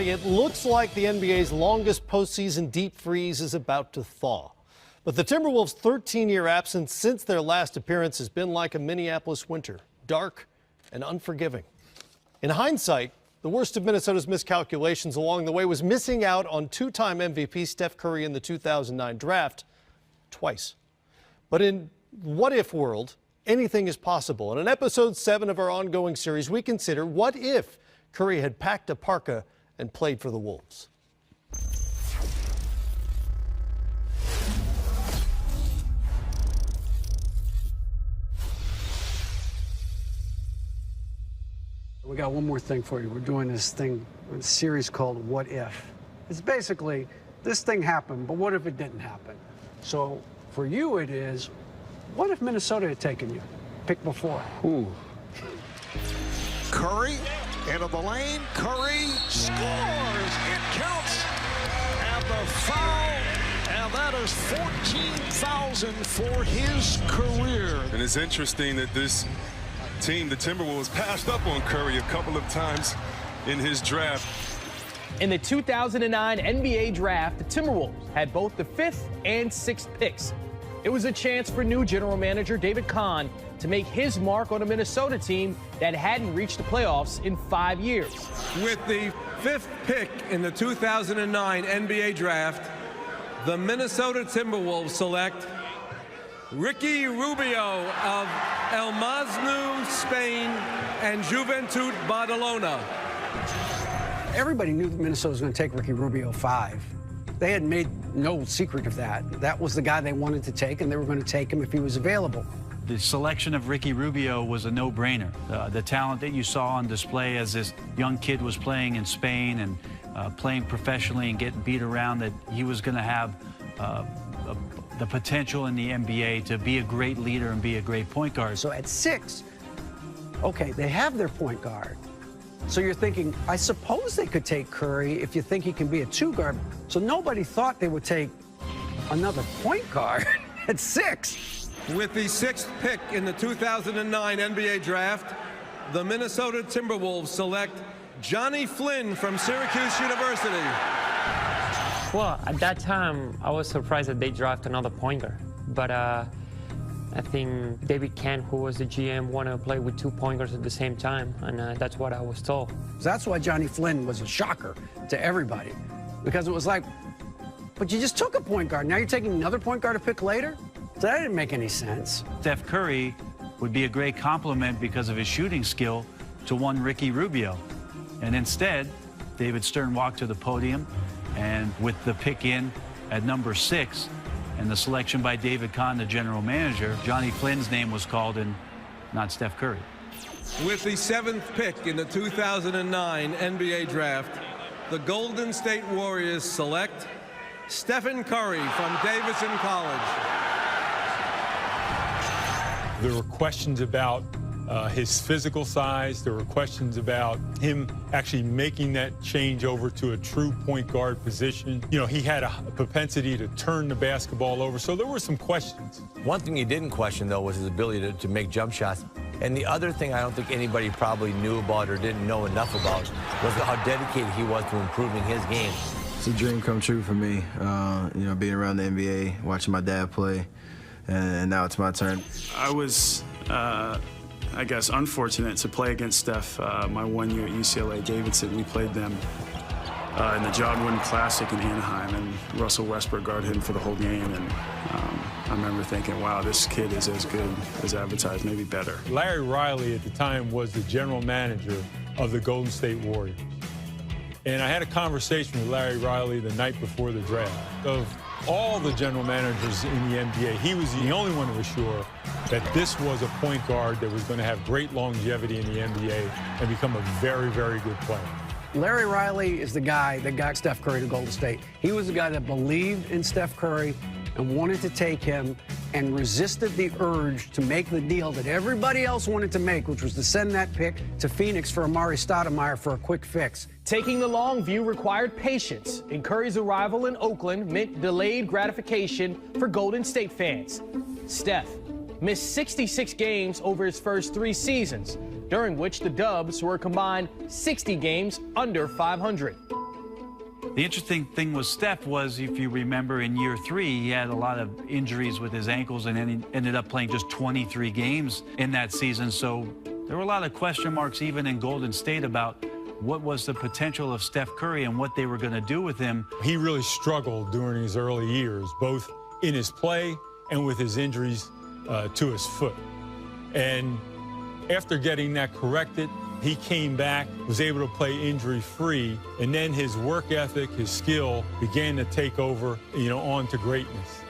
It looks like the NBA's longest postseason deep freeze is about to thaw. But the Timberwolves' 13-year absence since their last appearance has been like a Minneapolis winter, dark and unforgiving. In hindsight, the worst of Minnesota's miscalculations along the way was missing out on two-time MVP Steph Curry in the 2009 draft twice. But in what-if world, anything is possible. And in episode 7 of our ongoing series, we consider what if Curry had packed a parka and played for the Wolves. We got one more thing for you. We're doing this thing, a series called What If. It's basically, this thing happened, but what if it didn't happen? So for you it is, what if Minnesota had taken you? Pick before. Ooh. Curry into the lane. Curry scores. It counts. And the foul. And that is 14,000 for his career. And it's interesting that this team, the Timberwolves, passed up on Curry a couple of times in his draft. In the 2009 NBA draft, the Timberwolves had both the 5th and 6th picks. It was a chance for new general manager David Kahn to make his mark on a Minnesota team that hadn't reached the playoffs in 5 years. With the 5th pick in the 2009 NBA draft, the Minnesota Timberwolves select Ricky Rubio of El Masnou, Spain, and Juventud Badalona. Everybody knew that Minnesota was going to take Ricky Rubio 5. They had made no secret of that. That was the guy they wanted to take, and they were going to take him if he was available. The selection of Ricky Rubio was a no-brainer. The talent that you saw on display as this young kid was playing in Spain and playing professionally and getting beat around, that he was going to have the potential in the NBA to be a great leader and be a great point guard. So at 6, okay, they have their point guard. So you're thinking, I suppose they could take Curry if you think he can be a 2 guard. So nobody thought they would take another point guard at 6. With the 6th pick in the 2009 NBA draft, the Minnesota Timberwolves select Johnny Flynn from Syracuse University. Well, at that time, I was surprised that they drafted another point guard. But I think David Kahn, who was the GM, wanted to play with 2 point guards at the same time, and that's what I was told. That's why Johnny Flynn was a shocker to everybody, because it was like, but you just took a point guard. Now you're taking another point guard to pick later? So that didn't make any sense. Steph Curry would be a great compliment because of his shooting skill to one Ricky Rubio. And instead, David Stern walked to the podium, and with the pick in at number 6 and the selection by David Kahn, the general manager, Johnny Flynn's name was called and not Steph Curry. With the 7th pick in the 2009 NBA draft, the Golden State Warriors select Stephen Curry from Davidson College. There were questions about his physical size. There were questions about him actually making that change over to a true point guard position. You know, he had a propensity to turn the basketball over, so there were some questions. One thing you didn't question, though, was his ability to make jump shots. And the other thing I don't think anybody probably knew about or didn't know enough about was how dedicated he was to improving his game. It's a dream come true for me, you know, being around the NBA, watching my dad play, and now it's my turn. I was, I guess, unfortunate to play against Steph my 1 year at UCLA Davidson. We played them in the John Wooden Classic in Anaheim, and Russell Westbrook guarded him for the whole game. And I remember thinking, wow, this kid is as good as advertised, maybe better. Larry Riley at the time was the general manager of the Golden State Warriors. And I had a conversation with Larry Riley the night before the draft. Of all the general managers in the NBA, he was the only one who was sure that this was a point guard that was going to have great longevity in the NBA and become a very, very good player. Larry Riley is the guy that got Steph Curry to Golden State. He was the guy that believed in Steph Curry and wanted to take him and resisted the urge to make the deal that everybody else wanted to make, which was to send that pick to Phoenix for Amari Stoudemire for a quick fix. Taking the long view required patience, and Curry's arrival in Oakland meant delayed gratification for Golden State fans. Steph missed 66 games over his first 3 seasons, during which the Dubs were a combined 60 games under 500. The interesting thing with Steph was, if you remember, in year 3, he had a lot of injuries with his ankles, and then he ended up playing just 23 games in that season. So there were a lot of question marks even in Golden State about what was the potential of Steph Curry and what they were going to do with him. He really struggled during his early years, both in his play and with his injuries to his foot. And after getting that corrected, he came back, was able to play injury-free, and then his work ethic, his skill began to take over, on to greatness.